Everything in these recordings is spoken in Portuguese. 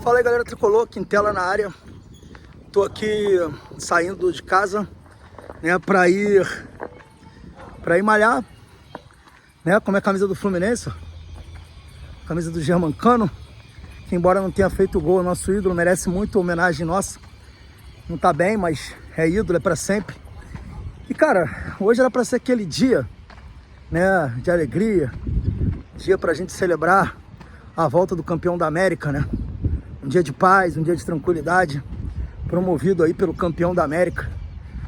Fala aí, galera tricolor, Quintela na área. Tô aqui saindo de casa, né, pra ir malhar, né, com a minha camisa do Fluminense, camisa do Germancano, que embora não tenha feito gol, nosso ídolo, merece muito homenagem nossa. Não tá bem, mas é ídolo, é pra sempre. E cara, hoje era pra ser aquele dia, né, de alegria, dia pra gente celebrar a volta do campeão da América, né? Um dia de paz, um dia de tranquilidade, promovido aí pelo campeão da América,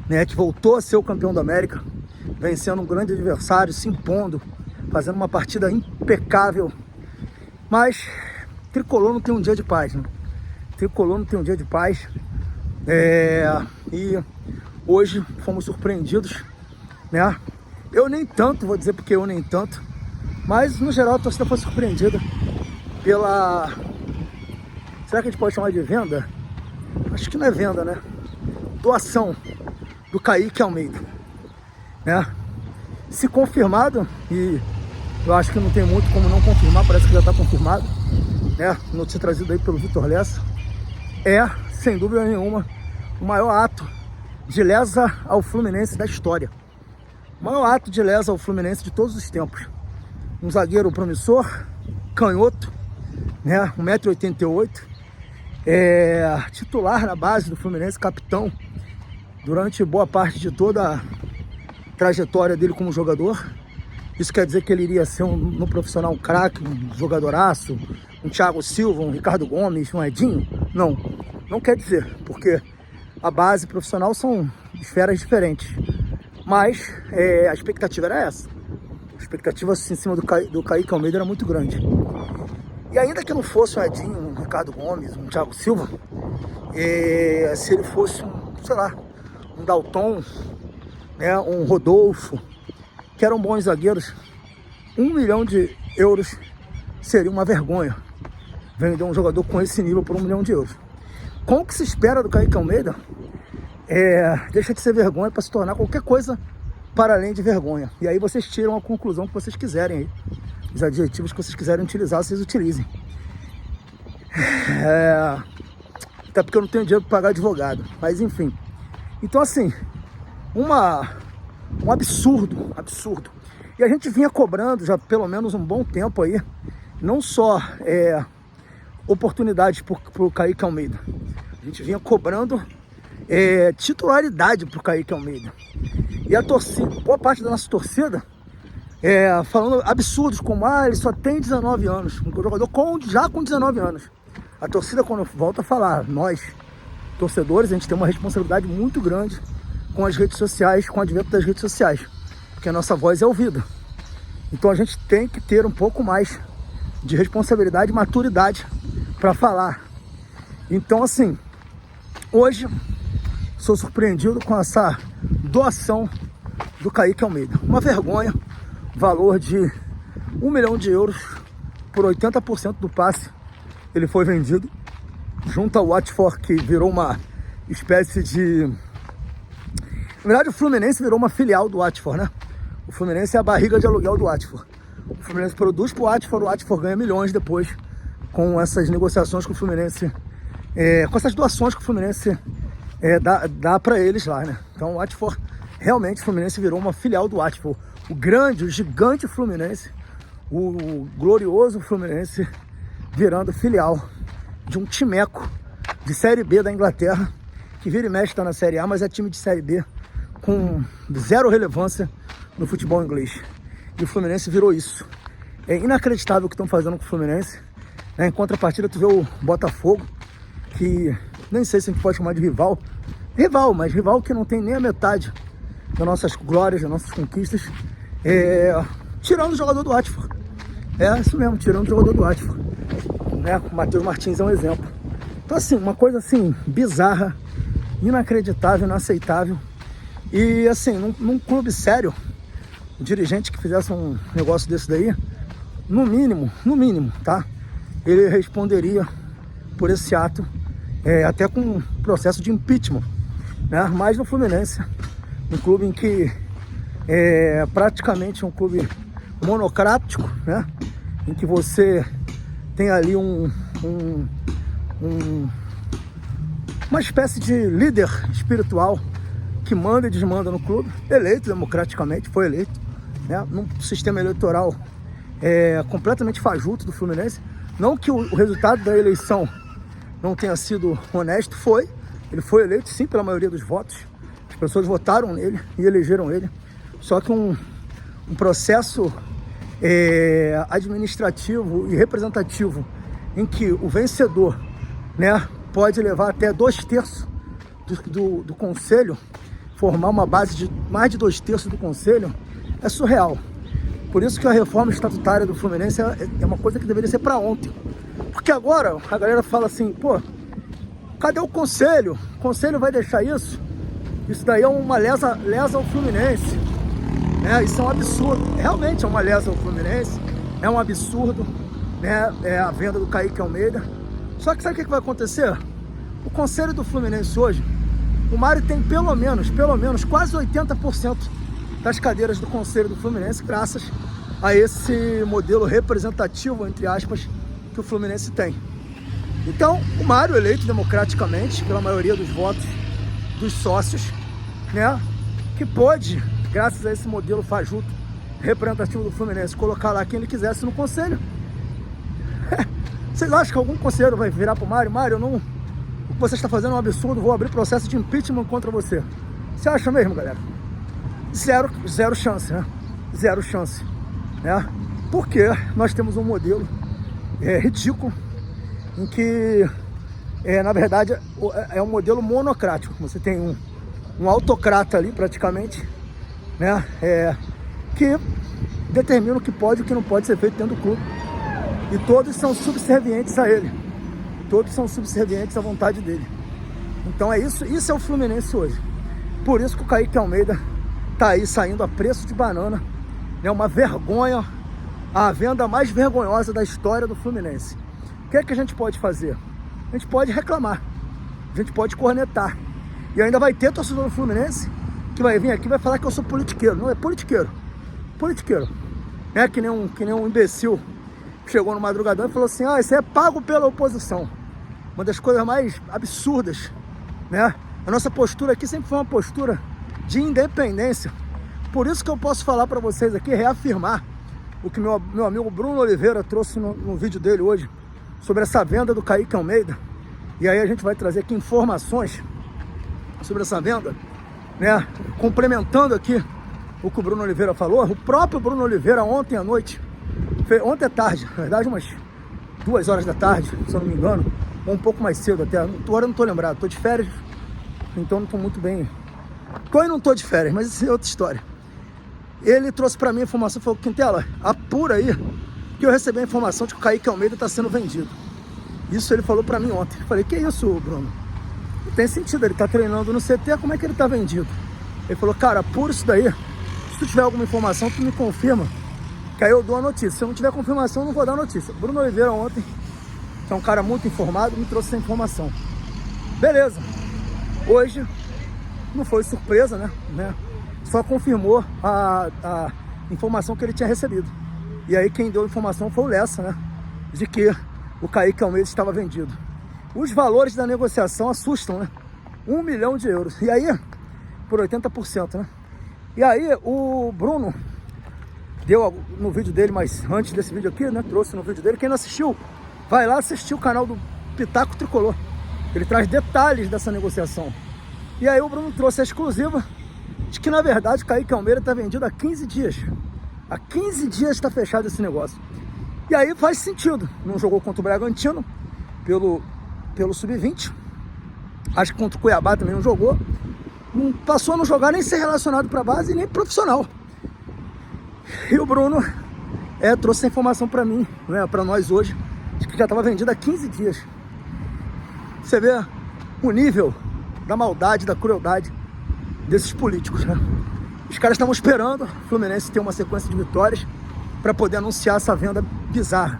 né? Que voltou a ser o campeão da América, vencendo um grande adversário, se impondo, fazendo uma partida impecável. Mas tricolor não tem um dia de paz, né? Tricolor não tem um dia de paz. E hoje fomos surpreendidos, né? Eu nem tanto, vou dizer porque eu nem tanto, mas no geral a torcida foi surpreendida pela... Será que a gente pode chamar de venda? Acho que não é venda, né? Doação do Kaique Almeida, né? Se confirmado, e eu acho que não tem muito como não confirmar, parece que já está confirmado, né? Notícia trazida aí pelo Vitor Lessa. É, sem dúvida nenhuma, o maior ato de lesa ao Fluminense da história. O maior ato de lesa ao Fluminense de todos os tempos. Um zagueiro promissor, canhoto, né? 1,88 m, titular na base do Fluminense, capitão durante boa parte de toda a trajetória dele como jogador. Isso quer dizer que ele iria ser no profissional um craque, um jogadoraço, um Thiago Silva, um Ricardo Gomes, um Edinho? Não, não quer dizer, porque a base profissional são esferas diferentes. Mas a expectativa era essa. A expectativa assim, em cima do Kaique Almeida era muito grande. E ainda que não fosse um Edinho, um Ricardo Gomes, um Thiago Silva, se ele fosse sei lá, um Dalton, né, um Rodolfo, que eram bons zagueiros, 1 milhão de euros seria uma vergonha vender um jogador com esse nível por 1 milhão de euros. Com o que se espera do Kaique Almeida, deixa de ser vergonha para se tornar qualquer coisa para além de vergonha. E aí vocês tiram a conclusão que vocês quiserem aí. Os adjetivos que vocês quiserem utilizar, vocês utilizem. Até porque eu não tenho dinheiro para pagar advogado. Mas enfim. Então assim, um absurdo. E a gente vinha cobrando já pelo menos um bom tempo aí, não só oportunidades para o Kaique Almeida. A gente vinha cobrando titularidade para o Kaique Almeida. E a torcida, boa parte da nossa torcida, falando absurdos como, ele só tem 19 anos, um jogador já com 19 anos. A torcida, quando volta a falar, nós, torcedores, a gente tem uma responsabilidade muito grande com as redes sociais, com o advento das redes sociais, porque a nossa voz é ouvida. Então a gente tem que ter um pouco mais de responsabilidade e maturidade para falar. Então assim, hoje sou surpreendido com essa doação do Kaique Almeida. Uma vergonha, valor de 1 milhão de euros por 80% do passe. Ele foi vendido junto ao Watford, que virou uma espécie de... Na verdade, o Fluminense virou uma filial do Watford, né? O Fluminense é a barriga de aluguel do Watford. O Fluminense produz para o Watford ganha milhões depois com essas negociações que o Fluminense... com essas doações que o Fluminense dá para eles lá, né? Então o Watford, realmente o Fluminense virou uma filial do Watford. O gigante Fluminense, o glorioso Fluminense, virando filial de um timeco de Série B da Inglaterra, que vira e mexe está na Série A, mas é time de Série B com zero relevância no futebol inglês. E o Fluminense virou isso. É inacreditável o que estão fazendo com o Fluminense, né? Em contrapartida, tu vê o Botafogo, que nem sei se a gente pode chamar de rival, mas rival que não tem nem a metade das nossas glórias, das nossas conquistas, tirando o jogador do Watford. Isso mesmo, tirando o jogador do Watford, né? O Matheus Martins é um exemplo. Então assim, uma coisa assim, bizarra, inacreditável, inaceitável. E assim, num clube sério, o dirigente que fizesse um negócio desse daí, no mínimo, tá? Ele responderia por esse ato, até com um processo de impeachment, né? Mas no Fluminense, um clube em que praticamente um clube monocrático, né? Em que você tem ali uma espécie de líder espiritual que manda e desmanda no clube, eleito democraticamente, foi eleito, né, num sistema eleitoral completamente fajuto do Fluminense. Não que o resultado da eleição não tenha sido honesto, ele foi eleito sim pela maioria dos votos, as pessoas votaram nele e elegeram ele, só que um processo administrativo e representativo em que o vencedor, né, pode levar até 2/3 do conselho, formar uma base de mais de 2/3 do conselho, é surreal. Por isso que a reforma estatutária do Fluminense é uma coisa que deveria ser para ontem. Porque agora a galera fala assim, pô, cadê o conselho? O conselho vai deixar isso? Isso daí é uma lesa ao Fluminense. Isso é um absurdo. Realmente é uma lesa ao Fluminense. É um absurdo, né? A venda do Kaique Almeida. Só que sabe o que vai acontecer? O conselho do Fluminense hoje, o Mário tem pelo menos quase 80% das cadeiras do conselho do Fluminense, graças a esse modelo representativo, entre aspas, que o Fluminense tem. Então, o Mário, eleito democraticamente pela maioria dos votos dos sócios, né, que pôde, graças a esse modelo fajuto representativo do Fluminense, colocar lá quem ele quisesse no conselho. Vocês acham que algum conselheiro vai virar pro Mário? Mário, o que você está fazendo é um absurdo, vou abrir processo de impeachment contra você. Você acha mesmo, galera? Zero chance, né? Zero chance, né? Porque nós temos um modelo ridículo, em que, na verdade, é um modelo monocrático. Você tem um autocrata ali, praticamente, né? Que determina o que pode e o que não pode ser feito dentro do clube. E todos são subservientes a ele. Todos são subservientes à vontade dele. Então é isso é o Fluminense hoje. Por isso que o Kaique Almeida tá aí saindo a preço de banana. É uma vergonha, a venda mais vergonhosa da história do Fluminense. O que é que a gente pode fazer? A gente pode reclamar, a gente pode cornetar. E ainda vai ter torcedor do Fluminense que vai vir aqui e vai falar que eu sou politiqueiro. Não, é politiqueiro. Politiqueiro. É que nem um imbecil chegou no madrugadão e falou assim, isso é pago pela oposição. Uma das coisas mais absurdas, né? A nossa postura aqui sempre foi uma postura de independência. Por isso que eu posso falar para vocês aqui, reafirmar o que meu amigo Bruno Oliveira trouxe no vídeo dele hoje, sobre essa venda do Kaique Almeida. E aí a gente vai trazer aqui informações sobre essa venda, né? Complementando aqui o que o Bruno Oliveira falou. O próprio Bruno Oliveira ontem à noite, ontem à tarde, na verdade umas 2 horas da tarde, se eu não me engano, ou um pouco mais cedo até, agora eu não estou lembrado, estou de férias, então não estou muito bem. Tô e não estou de férias, mas isso é outra história. Ele trouxe para mim a informação, falou, Quintela, apura aí, que eu recebi a informação de que o Kaique Almeida está sendo vendido. Isso ele falou para mim ontem. Eu falei, que isso, Bruno? Não tem sentido, ele está treinando no CT, como é que ele está vendido? Ele falou, cara, apura isso daí, se tu tiver alguma informação, tu me confirma, que aí eu dou a notícia. Se eu não tiver confirmação, eu não vou dar a notícia. Bruno Oliveira ontem, que é um cara muito informado, me trouxe essa informação. Beleza. Hoje, não foi surpresa, né? Só confirmou a informação que ele tinha recebido. E aí quem deu a informação foi o Lessa, né? De que o Kaique Almeida estava vendido. Os valores da negociação assustam, né? 1 milhão de euros. E aí, por 80%, né? E aí o Bruno deu no vídeo dele, mas antes desse vídeo aqui, né? Trouxe no vídeo dele. Quem não assistiu, vai lá assistir o canal do Pitaco Tricolor. Ele traz detalhes dessa negociação. E aí o Bruno trouxe a exclusiva de que, na verdade, o Kaique Almeida está vendido há 15 dias. Há 15 dias está fechado esse negócio. E aí faz sentido. Não jogou contra o Bragantino pelo Sub-20. Acho que contra o Cuiabá também não jogou. Não passou a não jogar nem ser relacionado para a base, nem profissional. E o Bruno trouxe essa informação para mim, né, para nós hoje, de que já estava vendido há 15 dias. Você vê o nível da maldade, da crueldade desses políticos, né? Os caras estavam esperando o Fluminense ter uma sequência de vitórias para poder anunciar essa venda bizarra.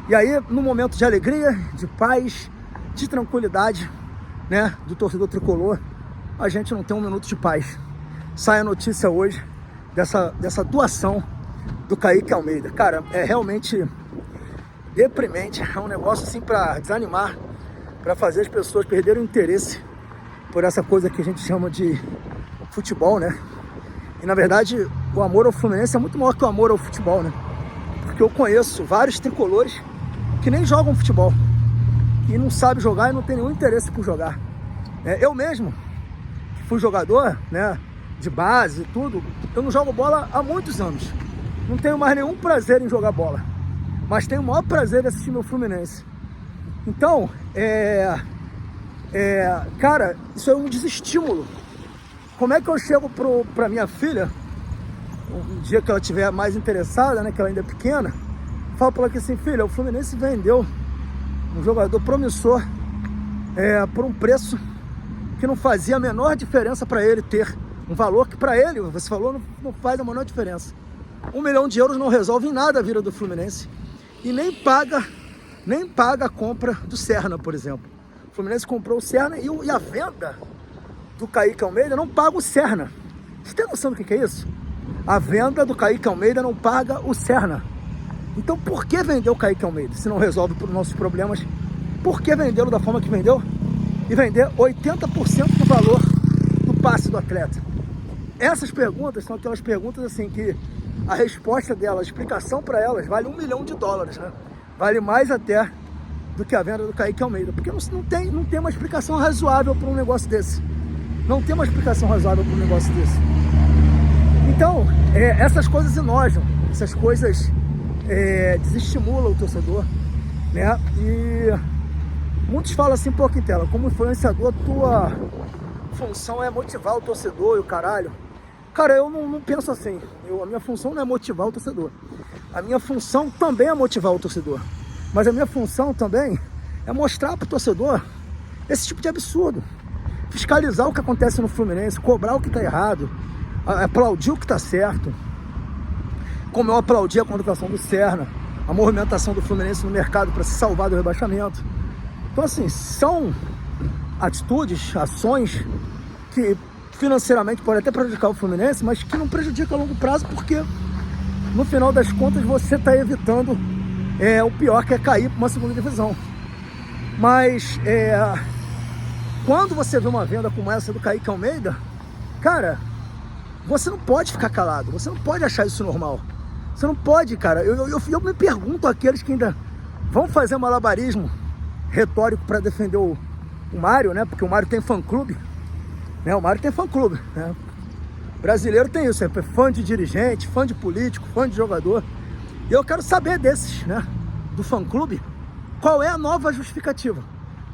E aí, no momento de alegria, de paz, de tranquilidade, né, do torcedor tricolor, a gente não tem um minuto de paz. Sai a notícia hoje dessa doação do Kaique Almeida. Cara, é realmente deprimente, é um negócio assim para desanimar para fazer as pessoas perderem o interesse por essa coisa que a gente chama de futebol, né? E na verdade o amor ao Fluminense é muito maior que o amor ao futebol, né? Porque eu conheço vários tricolores que nem jogam futebol, e não sabem jogar e não tem nenhum interesse por jogar. Eu mesmo, que fui jogador, né, de base e tudo, eu não jogo bola há muitos anos. Não tenho mais nenhum prazer em jogar bola, mas tenho o maior prazer em assistir meu Fluminense. Então, cara, isso é um desestímulo. Como é que eu chego pra minha filha, um dia que ela estiver mais interessada, né, que ela ainda é pequena, falo pra ela que assim, filha, o Fluminense vendeu um jogador promissor por um preço que não fazia a menor diferença para ele ter um valor que para ele, você falou, não faz a menor diferença. 1 milhão de euros não resolve em nada a vida do Fluminense e nem paga a compra do Serna, por exemplo. O Fluminense comprou o Serna e a venda do Kaique Almeida não paga o Serna. Você tem noção do que é isso? A venda do Kaique Almeida não paga o Serna. Então por que vender o Kaique Almeida se não resolve os nossos problemas? Por que vendê-lo da forma que vendeu? E vender 80% do valor do passe do atleta? Essas perguntas são aquelas perguntas assim que a resposta delas, a explicação para elas vale $1 milhão, né? Vale mais até do que a venda do Kaique Almeida, porque não tem uma explicação razoável para um negócio desse. Não tem uma explicação razoável para um negócio desse. Então, essas coisas enojam, essas coisas desestimulam o torcedor, né? E muitos falam assim, pô, Quintela, como influenciador, tua função é motivar o torcedor e o caralho. Cara, eu não penso assim. A minha função não é motivar o torcedor. A minha função também é motivar o torcedor. Mas a minha função também é mostrar pro torcedor esse tipo de absurdo. Fiscalizar o que acontece no Fluminense, cobrar o que tá errado, aplaudir o que tá certo. Como eu aplaudi a contratação do Serna, a movimentação do Fluminense no mercado para se salvar do rebaixamento. Então assim, são atitudes, ações que financeiramente podem até prejudicar o Fluminense, mas que não prejudica a longo prazo, porque no final das contas você está evitando o pior, que é cair para uma segunda divisão. Mas quando você vê uma venda como essa do Kaique Almeida, cara, você não pode ficar calado, você não pode achar isso normal. Você não pode, cara. Eu me pergunto aqueles que ainda vão fazer malabarismo retórico para defender o Mário, né? Porque o Mário tem fã-clube, né? O Mário tem fã-clube, né? O brasileiro tem isso, é fã de dirigente, fã de político, fã de jogador. E eu quero saber desses, né? Do fã-clube, qual é a nova justificativa?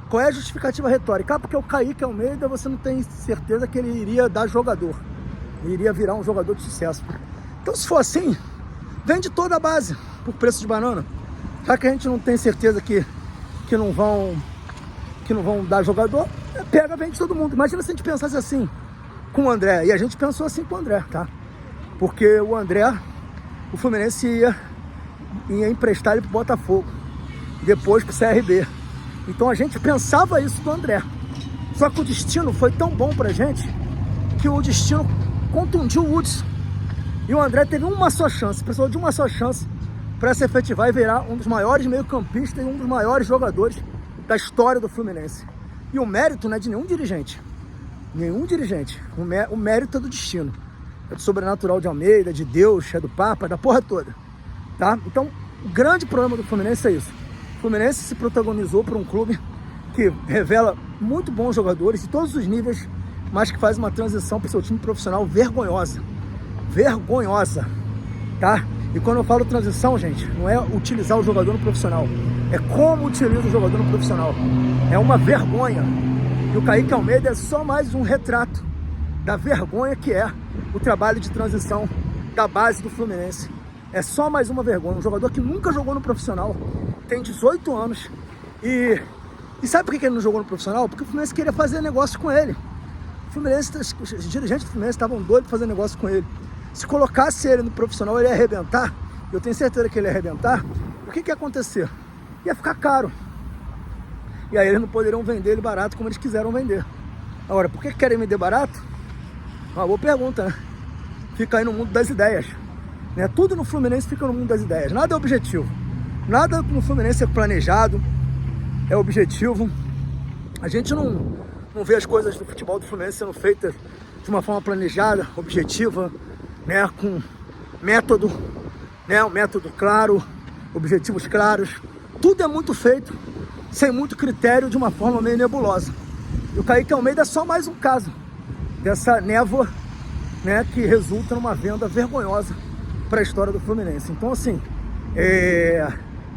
Qual é a justificativa retórica? Porque o Kaique Almeida, você não tem certeza que ele iria dar jogador. Ele iria virar um jogador de sucesso. Então, se for assim, vende toda a base por preço de banana. Já que a gente não tem certeza que não vão dar jogador, pega, vende todo mundo. Imagina se a gente pensasse assim com o André. E a gente pensou assim com o André, tá? Porque o André, o Fluminense ia emprestar ele pro Botafogo, depois pro CRB. Então a gente pensava isso do André. Só que o destino foi tão bom pra gente que o destino contundiu o Hudson. E o André teve uma só chance, precisou de uma só chance para se efetivar e virar um dos maiores meio-campistas e um dos maiores jogadores da história do Fluminense. E o mérito não é de nenhum dirigente. Nenhum dirigente. O mérito é do destino. É do sobrenatural de Almeida, de Deus, é do Papa, da porra toda. Tá? Então, o grande problema do Fluminense é isso. O Fluminense se protagonizou por um clube que revela muito bons jogadores de todos os níveis, mas que faz uma transição para o seu time profissional vergonhosa. Vergonhosa, tá? E quando eu falo transição, gente, não é utilizar o jogador no profissional, é como utiliza o jogador no profissional. É uma vergonha. E o Kaique Almeida é só mais um retrato da vergonha que é o trabalho de transição da base do Fluminense. É só mais uma vergonha. Um jogador que nunca jogou no profissional, tem 18 anos e sabe por que ele não jogou no profissional? Porque o Fluminense queria fazer negócio com ele. Os dirigentes do Fluminense estavam doidos de fazer negócio com ele. Se colocasse ele no profissional, ele ia arrebentar. Eu tenho certeza que ele ia arrebentar. O que ia acontecer? Ia ficar caro. E aí eles não poderiam vender ele barato como eles quiseram vender. Agora, por que querem vender barato? Uma boa pergunta, né? Fica aí no mundo das ideias, né? Tudo no Fluminense fica no mundo das ideias. Nada é objetivo. Nada no Fluminense é planejado, é objetivo. A gente não vê as coisas do futebol do Fluminense sendo feitas de uma forma planejada, objetiva, né, com método, né, um método claro, objetivos claros. Tudo é muito feito sem muito critério, de uma forma meio nebulosa. E o Kaique Almeida é só mais um caso dessa névoa, né, que resulta numa venda vergonhosa para a história do Fluminense. Então, assim,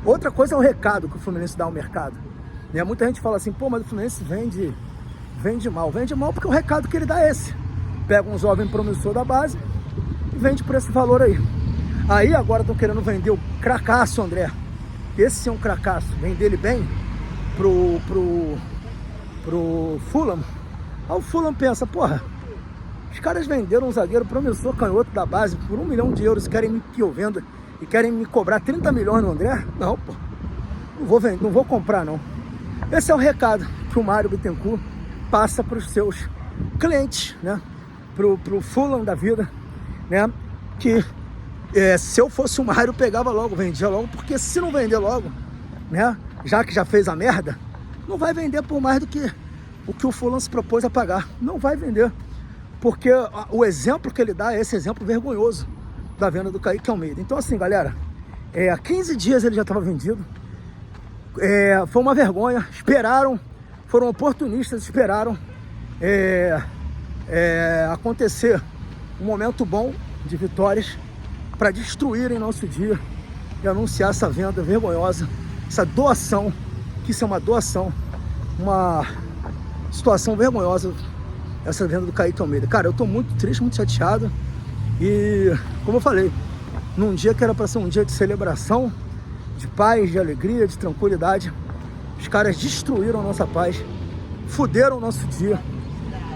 outra coisa é o recado que o Fluminense dá ao mercado. Né? Muita gente fala assim, pô, mas o Fluminense vende mal. Vende mal porque o recado que ele dá é esse. Pega um jovem promissor da base e vende por esse valor aí. Aí agora estão querendo vender o cracaço, André. Esse sim é um cracaço. Vender ele bem pro Fulham. Aí o Fulham pensa, porra, os caras venderam um zagueiro promissor canhoto da base por €1 milhão, querem que eu venda e querem me cobrar 30 milhões no André? Não, pô, não vou vender, não vou comprar não. Esse é o recado que o Mário Bittencourt passa para os seus clientes, né? Pro Fulham da vida, né? Que se eu fosse o Mário, pegava logo, vendia logo, porque se não vender logo, né? Já que já fez a merda, não vai vender por mais do que o que o Fulham se propôs a pagar. Não vai vender. Porque o exemplo que ele dá é esse exemplo vergonhoso da venda do Kaique Almeida. Então, assim, galera, há 15 dias ele já estava vendido. Foi uma vergonha. Esperaram, foram oportunistas, esperaram acontecer um momento bom de vitórias para destruírem nosso dia e anunciar essa venda vergonhosa, essa doação, que isso é uma doação, uma situação vergonhosa, essa venda do Kaique Almeida. Cara, eu tô muito triste, muito chateado. E, como eu falei, num dia que era para ser um dia de celebração, de paz, de alegria, de tranquilidade, os caras destruíram a nossa paz, fuderam o nosso dia.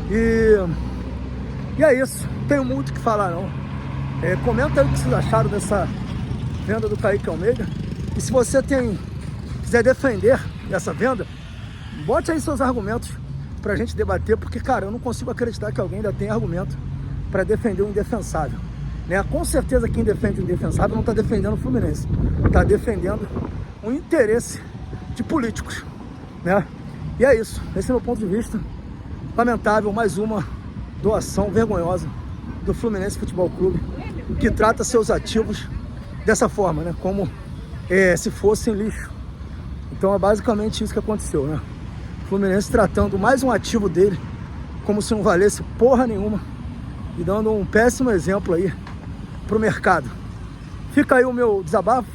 E é isso, não tenho muito o que falar não. Comenta aí o que vocês acharam dessa venda do Kaique Almeida. E se você quiser defender essa venda, bote aí seus argumentos pra gente debater, porque, cara, eu não consigo acreditar que alguém ainda tem argumento para defender o indefensável, né? Com certeza quem defende o indefensável não está defendendo o Fluminense, está defendendo um interesse de políticos, né? E é isso, esse é o meu ponto de vista. Lamentável, mais uma doação vergonhosa do Fluminense Futebol Clube, que trata seus ativos dessa forma, né? Como se fossem lixo. Então é basicamente isso que aconteceu, né? O Fluminense tratando mais um ativo dele como se não valesse porra nenhuma e dando um péssimo exemplo aí pro mercado. Fica aí o meu desabafo.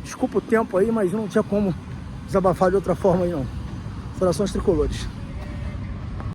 Desculpa o tempo aí, mas não tinha como desabafar de outra forma aí não. Corações tricolores.